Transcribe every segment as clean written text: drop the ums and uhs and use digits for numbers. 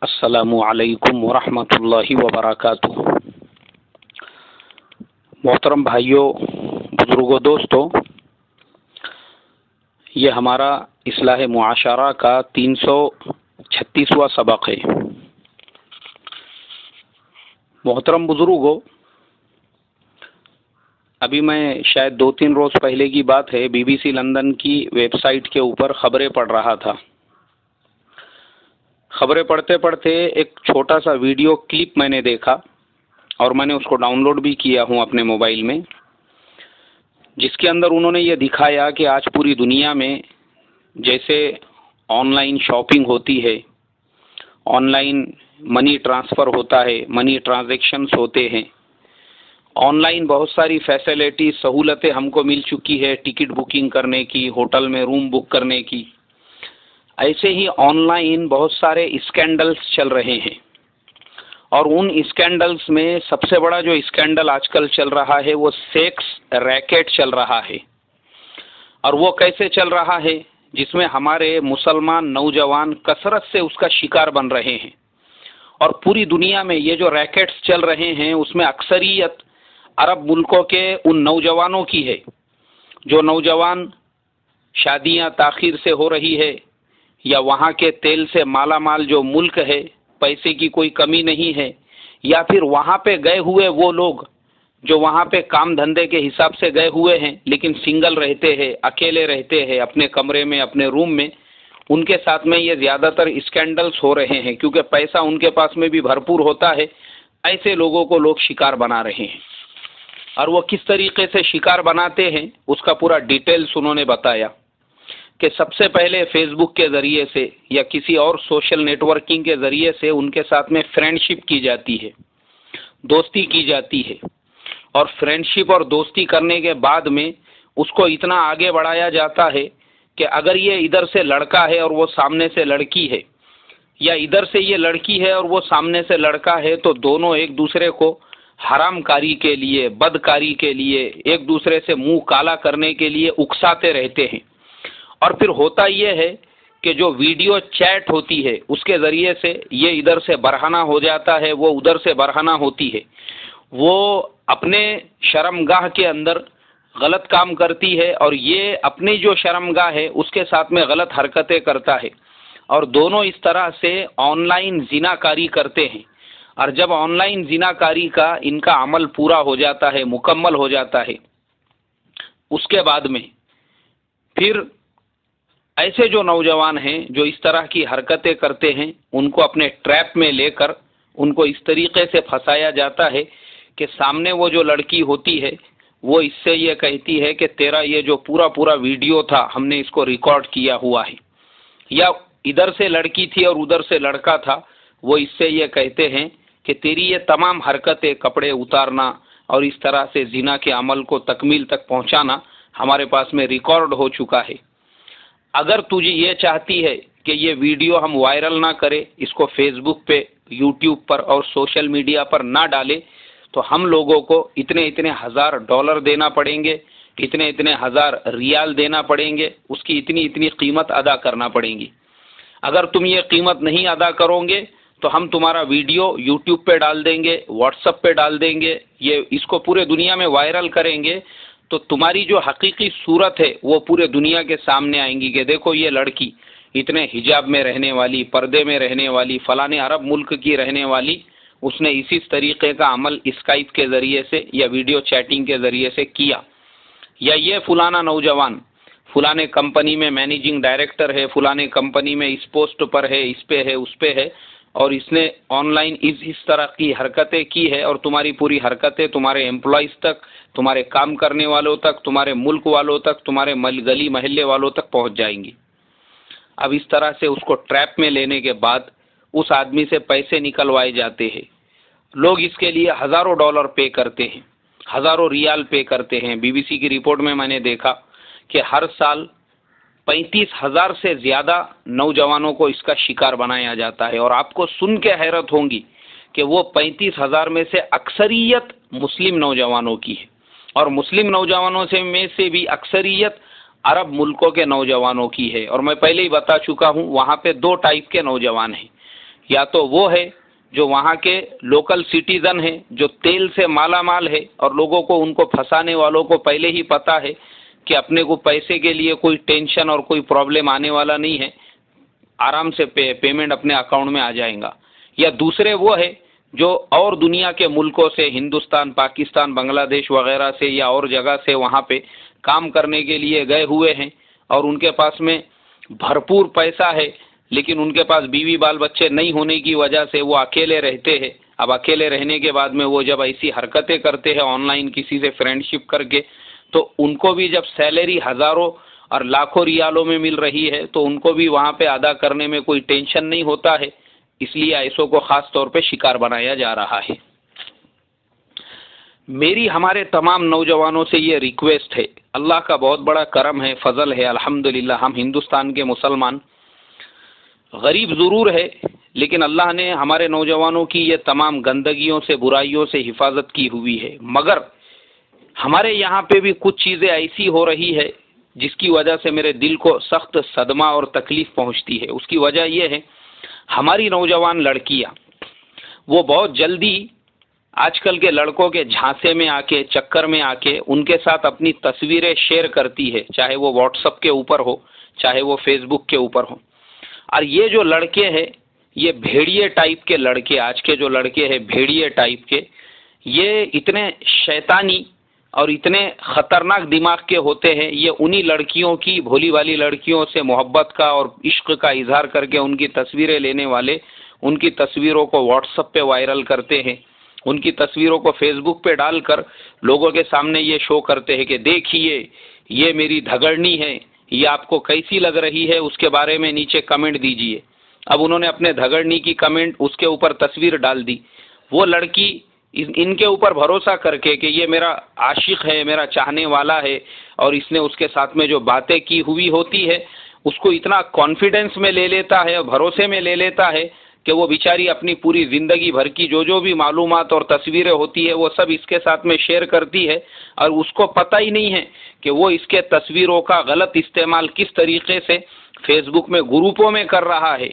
अस्सलामु अलैकुम वरहमतुल्लाहि वबरकातुहू। मोहतरम भाइयों, बुजुर्गों, दोस्तों, ये हमारा इस्लाह मुआशरा का 336वां सबक है। मोहतरम बुजुर्गों, अभी मैं शायद 2-3 रोज पहले की बात है, BBC लंदन की वेबसाइट के ऊपर खबरें पढ़ रहा था। खबरें पढ़ते पढ़ते एक छोटा सा वीडियो क्लिप मैंने देखा और मैंने उसको डाउनलोड भी किया हूँ अपने मोबाइल में, जिसके अंदर उन्होंने ये दिखाया कि आज पूरी दुनिया में जैसे ऑनलाइन शॉपिंग होती है, ऑनलाइन मनी ट्रांसफ़र होता है, मनी ट्रांजैक्शंस होते हैं, ऑनलाइन बहुत सारी फैसिलिटी सहूलतें हमको मिल चुकी है, टिकट बुकिंग करने की, होटल में रूम बुक करने की। ऐसे ही ऑनलाइन बहुत सारे स्कैंडल्स चल रहे हैं और उन स्कैंडल्स में सबसे बड़ा जो स्कैंडल आजकल चल रहा है वो सेक्स रैकेट चल रहा है। और वो कैसे चल रहा है, जिसमें हमारे मुसलमान नौजवान कसरत से उसका शिकार बन रहे हैं। और पूरी दुनिया में ये जो रैकेट्स चल रहे हैं उसमें अक्सरियत अरब मुल्कों के उन नौजवानों की है। जो नौजवान शादियां ताखीर से हो रही है या वहाँ के तेल से माला माल जो मुल्क है, पैसे की कोई कमी नहीं है, या फिर वहाँ पे गए हुए वो लोग जो वहाँ पे काम धंधे के हिसाब से गए हुए हैं लेकिन सिंगल रहते हैं, अकेले रहते हैं अपने कमरे में, अपने रूम में, उनके साथ में ये ज़्यादातर स्कैंडल्स हो रहे हैं क्योंकि पैसा उनके पास में भी भरपूर होता है। ऐसे लोगों को लोग शिकार बना रहे हैं और वो किस तरीके से शिकार बनाते हैं उसका पूरा डिटेल्स उन्होंने बताया कि सबसे पहले फेसबुक के ज़रिए से या किसी और सोशल नेटवर्किंग के ज़रिए से उनके साथ में फ्रेंडशिप की जाती है, दोस्ती की जाती है। और फ्रेंडशिप और दोस्ती करने के बाद में उसको इतना आगे बढ़ाया जाता है कि अगर ये इधर से लड़का है और वो सामने से लड़की है, या इधर से ये लड़की है और वो सामने से लड़का है, तो दोनों एक दूसरे को हरामकारी के लिए, बदकारी के लिए, एक दूसरे से मुंह काला करने के लिए उकसाते रहते हैं। और फिर होता यह है कि जो वीडियो चैट होती है उसके ज़रिए से ये इधर से बरहना हो जाता है, वो उधर से बरहना होती है। वो अपने शर्मगाह के अंदर गलत काम करती है और ये अपनी जो शर्मगाह है उसके साथ में गलत हरकतें करता है और दोनों इस तरह से ऑनलाइन जिनाकारी करते हैं। और जब ऑनलाइन जिनाकारी का इनका अमल पूरा हो जाता है, मुकम्मल हो जाता है, उसके बाद में फिर ऐसे जो नौजवान हैं जो इस तरह की हरकतें करते हैं उनको अपने ट्रैप में लेकर उनको इस तरीके से फंसाया जाता है कि सामने वो जो लड़की होती है वो इससे ये कहती है कि तेरा ये जो पूरा पूरा वीडियो था हमने इसको रिकॉर्ड किया हुआ है, या इधर से लड़की थी और उधर से लड़का था, वो इससे ये कहते हैं कि तेरी ये तमाम हरकतें, कपड़े उतारना और इस तरह से जिना के अमल को तकमील तक पहुंचाना हमारे पास में रिकॉर्ड हो चुका है। अगर तुझे ये चाहती है कि ये वीडियो हम वायरल ना करें, इसको फेसबुक पे, यूट्यूब पर और सोशल मीडिया पर ना डालें, तो हम लोगों को इतने इतने हज़ार डॉलर देना पड़ेंगे, इतने इतने हज़ार रियाल देना पड़ेंगे, उसकी इतनी इतनी कीमत अदा करना पड़ेगी। अगर तुम ये कीमत नहीं अदा करोगे तो हम तुम्हारा वीडियो यूट्यूब पे डाल देंगे, व्हाट्सएप पे डाल देंगे, ये इसको पूरे दुनिया में वायरल करेंगे, तो तुम्हारी जो हकीकी सूरत है वो पूरे दुनिया के सामने आएंगी कि देखो ये लड़की इतने हिजाब में रहने वाली, पर्दे में रहने वाली, फलाने अरब मुल्क की रहने वाली, उसने इसी तरीके का अमल स्काइप के ज़रिए से या वीडियो चैटिंग के ज़रिए से किया। या ये फलाना नौजवान फलाने कंपनी में मैनेजिंग डायरेक्टर है, फलाने कंपनी में इस पोस्ट पर है, इस पे है, उस पे है, और इसने ऑनलाइन इस तरह की हरकतें की है और तुम्हारी पूरी हरकतें तुम्हारे एम्प्लॉयज़ तक, तुम्हारे काम करने वालों तक, तुम्हारे मुल्क वालों तक, तुम्हारे गली महल्ले वालों तक पहुंच जाएंगी। अब इस तरह से उसको ट्रैप में लेने के बाद उस आदमी से पैसे निकलवाए जाते हैं। लोग इसके लिए हज़ारों डॉलर पे करते हैं, हज़ारों रियाल पे करते हैं। BBC की रिपोर्ट में मैंने देखा कि हर साल 35,000 से ज़्यादा नौजवानों को इसका शिकार बनाया जाता है। और आपको सुन के हैरत होंगी कि वो 35,000 में से अक्सरियत मुस्लिम नौजवानों की है और मुस्लिम नौजवानों में से भी अक्सरियत अरब मुल्कों के नौजवानों की है। और मैं पहले ही बता चुका हूँ, वहाँ पे 2 टाइप के नौजवान हैं। या तो वो है जो वहाँ के लोकल सिटीजन है, जो तेल से माला माल है और लोगों को, उनको फंसाने वालों को पहले ही पता है कि अपने को पैसे के लिए कोई टेंशन और कोई प्रॉब्लम आने वाला नहीं है, आराम से पेमेंट अपने अकाउंट में आ जाएगा। या दूसरे वो है जो और दुनिया के मुल्कों से, हिंदुस्तान, पाकिस्तान, बांग्लादेश वगैरह से या और जगह से वहाँ पे काम करने के लिए गए हुए हैं और उनके पास में भरपूर पैसा है, लेकिन उनके पास बीवी बाल बच्चे नहीं होने की वजह से वो अकेले रहते हैं। अब अकेले रहने के बाद में वो जब ऐसी हरकतें करते हैं ऑनलाइन किसी से फ्रेंडशिप करके, तो उनको भी जब सैलरी हज़ारों और लाखों रियालों में मिल रही है तो उनको भी वहाँ पे अदा करने में कोई टेंशन नहीं होता है। इसलिए ऐसों को ख़ास तौर पे शिकार बनाया जा रहा है। मेरी हमारे तमाम नौजवानों से ये रिक्वेस्ट है, अल्लाह का बहुत बड़ा करम है, फजल है, अल्हम्दुलिल्लाह हम हिंदुस्तान के मुसलमान गरीब ज़रूर है, लेकिन अल्लाह ने हमारे नौजवानों की ये तमाम गंदगियों से, बुराइयों से हिफाजत की हुई है। मगर हमारे यहाँ पे भी कुछ चीज़ें ऐसी हो रही है जिसकी वजह से मेरे दिल को सख्त सदमा और तकलीफ़ पहुँचती है। उसकी वजह यह है, हमारी नौजवान लड़कियाँ वो बहुत जल्दी आजकल के लड़कों के झांसे में आके, चक्कर में आके उनके साथ अपनी तस्वीरें शेयर करती है, चाहे वो व्हाट्सएप के ऊपर हो, चाहे वो फेसबुक के ऊपर हो। और ये जो लड़के हैं, ये भेड़िए टाइप के लड़के, आज के जो लड़के हैं भेड़िए टाइप के, ये इतने शैतानी और इतने खतरनाक दिमाग के होते हैं। ये उन्हीं लड़कियों की, भोली वाली लड़कियों से मोहब्बत का और इश्क का इजहार करके उनकी तस्वीरें लेने वाले, उनकी तस्वीरों को व्हाट्सएप पे वायरल करते हैं, उनकी तस्वीरों को फेसबुक पे डालकर लोगों के सामने ये शो करते हैं कि देखिए ये मेरी धगड़नी है, ये आपको कैसी लग रही है, उसके बारे में नीचे कमेंट दीजिए। अब उन्होंने अपने धगड़नी की कमेंट उसके ऊपर तस्वीर डाल दी। वो लड़की इनके ऊपर भरोसा करके कि ये मेरा आशिक है, मेरा चाहने वाला है, और इसने उसके साथ में जो बातें की हुई होती है उसको इतना कॉन्फिडेंस में ले लेता है, भरोसे में ले लेता है कि वो बेचारी अपनी पूरी ज़िंदगी भर की जो जो भी मालूमात और तस्वीरें होती है वो सब इसके साथ में शेयर करती है, और उसको पता ही नहीं है कि वो इसके तस्वीरों का गलत इस्तेमाल किस तरीके से फेसबुक में ग्रुपों में कर रहा है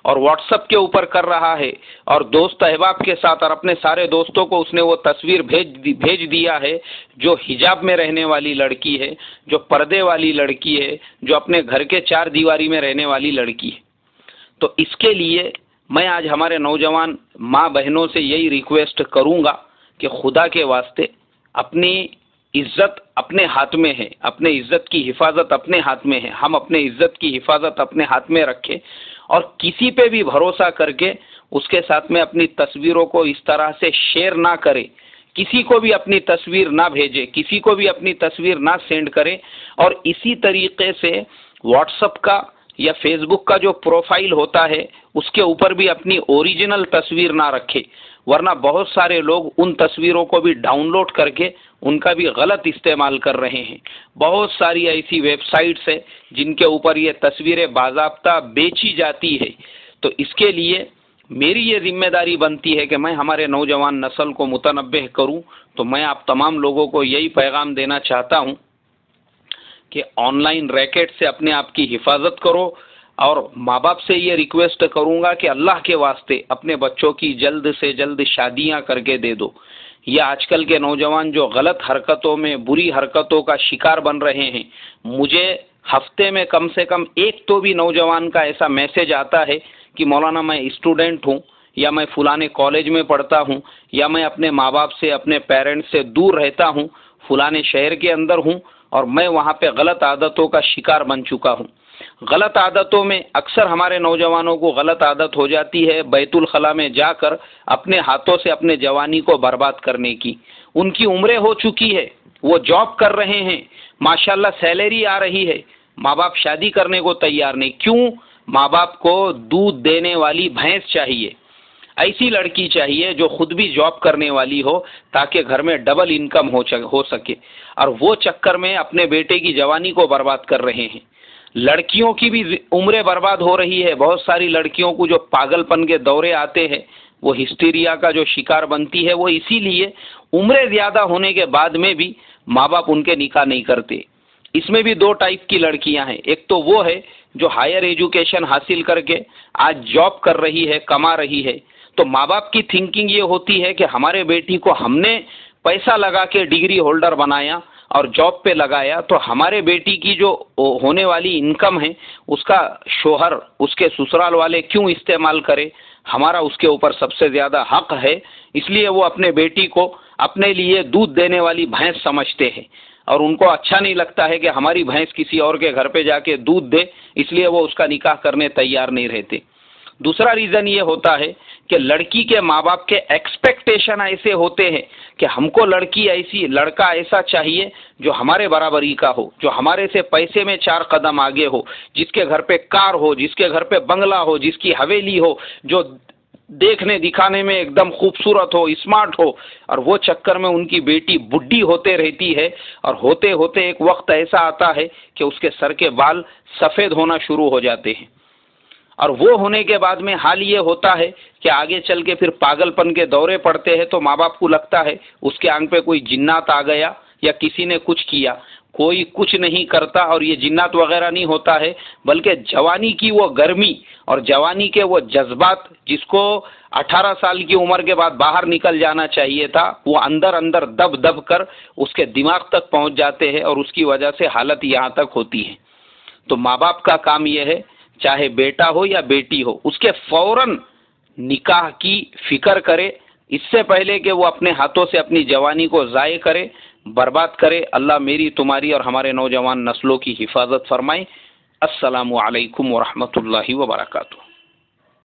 और व्हाट्सएप के ऊपर कर रहा है, और दोस्त अहबाब के साथ और अपने सारे दोस्तों को उसने वो तस्वीर भेज दिया है जो हिजाब में रहने वाली लड़की है, जो पर्दे वाली लड़की है, जो अपने घर के चार दीवारी में रहने वाली लड़की है। तो इसके लिए मैं आज हमारे नौजवान माँ बहनों से यही रिक्वेस्ट करूँगा कि खुदा के वास्ते अपनी इज़्ज़त अपने हाथ में है, अपने इज़्ज़त की हिफाजत अपने हाथ में है, हम अपने इज़्ज़त की हिफाजत अपने हाथ में रखें और किसी पे भी भरोसा करके उसके साथ में अपनी तस्वीरों को इस तरह से शेयर ना करें, किसी को भी अपनी तस्वीर ना भेजे, किसी को भी अपनी तस्वीर ना सेंड करें। और इसी तरीके से व्हाट्सएप का या फेसबुक का जो प्रोफाइल होता है उसके ऊपर भी अपनी ओरिजिनल तस्वीर ना रखे, वरना बहुत सारे लोग उन तस्वीरों को भी डाउनलोड करके उनका भी गलत इस्तेमाल कर रहे हैं। बहुत सारी ऐसी वेबसाइट्स है जिनके ऊपर ये तस्वीरें बाज़ाब्ता बेची जाती है। तो इसके लिए मेरी ये जिम्मेदारी बनती है कि मैं हमारे नौजवान नस्ल को मुतनब्बह करूं। तो मैं आप तमाम लोगों को यही पैगाम देना चाहता हूं कि ऑनलाइन रैकेट से अपने आप की हिफाजत करो, और माँ बाप से ये रिक्वेस्ट करूँगा कि अल्लाह के वास्ते अपने बच्चों की जल्द से जल्द शादियाँ करके दे दो। ये आजकल के नौजवान जो गलत हरकतों में, बुरी हरकतों का शिकार बन रहे हैं, मुझे हफ्ते में कम से कम एक तो भी नौजवान का ऐसा मैसेज आता है कि मौलाना मैं स्टूडेंट हूँ, या मैं फलाने कॉलेज में पढ़ता हूँ, या मैं अपने माँ बाप से, अपने पेरेंट्स से दूर रहता हूँ, फलाने शहर के अंदर हूँ और मैं वहाँ पे गलत आदतों का शिकार बन चुका हूँ। गलत आदतों में अक्सर हमारे नौजवानों को गलत आदत हो जाती है बैतुल खला में जाकर अपने हाथों से अपने जवानी को बर्बाद करने की। उनकी उम्रें हो चुकी है, वो जॉब कर रहे हैं, माशाल्लाह सैलरी आ रही है, माँ बाप शादी करने को तैयार नहीं। क्यों? माँ बाप को दूध देने वाली भैंस चाहिए, ऐसी लड़की चाहिए जो खुद भी जॉब करने वाली हो ताकि घर में डबल इनकम हो सके, और वो चक्कर में अपने बेटे की जवानी को बर्बाद कर रहे हैं। लड़कियों की भी उम्रें बर्बाद हो रही है। बहुत सारी लड़कियों को जो पागलपन के दौरे आते हैं, वो हिस्टीरिया का जो शिकार बनती है, वो इसीलिए उम्रें ज़्यादा होने के बाद में भी माँ बाप उनके निकाह नहीं करते। इसमें भी दो टाइप की लड़कियां हैं। एक तो वो है जो हायर एजुकेशन हासिल करके आज जॉब कर रही है, कमा रही है, तो माँ बाप की थिंकिंग ये होती है कि हमारे बेटी को हमने पैसा लगा के डिग्री होल्डर बनाया और जॉब पे लगाया, तो हमारे बेटी की जो होने वाली इनकम है उसका शोहर, उसके ससुराल वाले क्यों इस्तेमाल करे, हमारा उसके ऊपर सबसे ज़्यादा हक है। इसलिए वो अपने बेटी को अपने लिए दूध देने वाली भैंस समझते हैं और उनको अच्छा नहीं लगता है कि हमारी भैंस किसी और के घर पे जाके दूध दे, इसलिए वो उसका निकाह करने तैयार नहीं रहते। दूसरा रीज़न ये होता है कि लड़की के माँ बाप के एक्सपेक्टेशन ऐसे होते हैं कि हमको लड़की ऐसी, लड़का ऐसा चाहिए जो हमारे बराबरी का हो, जो हमारे से पैसे में 4 कदम आगे हो, जिसके घर पे कार हो, जिसके घर पे बंगला हो, जिसकी हवेली हो, जो देखने दिखाने में एकदम खूबसूरत हो, स्मार्ट हो। और वो चक्कर में उनकी बेटी बुढ़ी होते रहती है और होते होते एक वक्त ऐसा आता है कि उसके सर के बाल सफ़ेद होना शुरू हो जाते हैं। और वो होने के बाद में हाल ये होता है कि आगे चल के फिर पागलपन के दौरे पड़ते हैं, तो माँ बाप को लगता है उसके आंख पे कोई जिन्नात आ गया या किसी ने कुछ किया। कोई कुछ नहीं करता और ये जिन्नात वगैरह नहीं होता है, बल्कि जवानी की वो गर्मी और जवानी के वो जज्बात जिसको 18 साल की उम्र के बाद बाहर निकल जाना चाहिए था, वो अंदर अंदर दब दब कर उसके दिमाग तक पहुंच जाते हैं और उसकी वजह से हालत यहाँ तक होती है। तो माँ बाप का काम ये है, चाहे बेटा हो या बेटी हो, उसके फौरन निकाह की फिक्र करे, इससे पहले कि वो अपने हाथों से अपनी जवानी को ज़ाय करे, बर्बाद करे। अल्लाह मेरी, तुम्हारी और हमारे नौजवान नस्लों की हिफाजत फरमाए। अस्सलामु अलैकुम व रहमतुल्लाहि व बरकातुहू।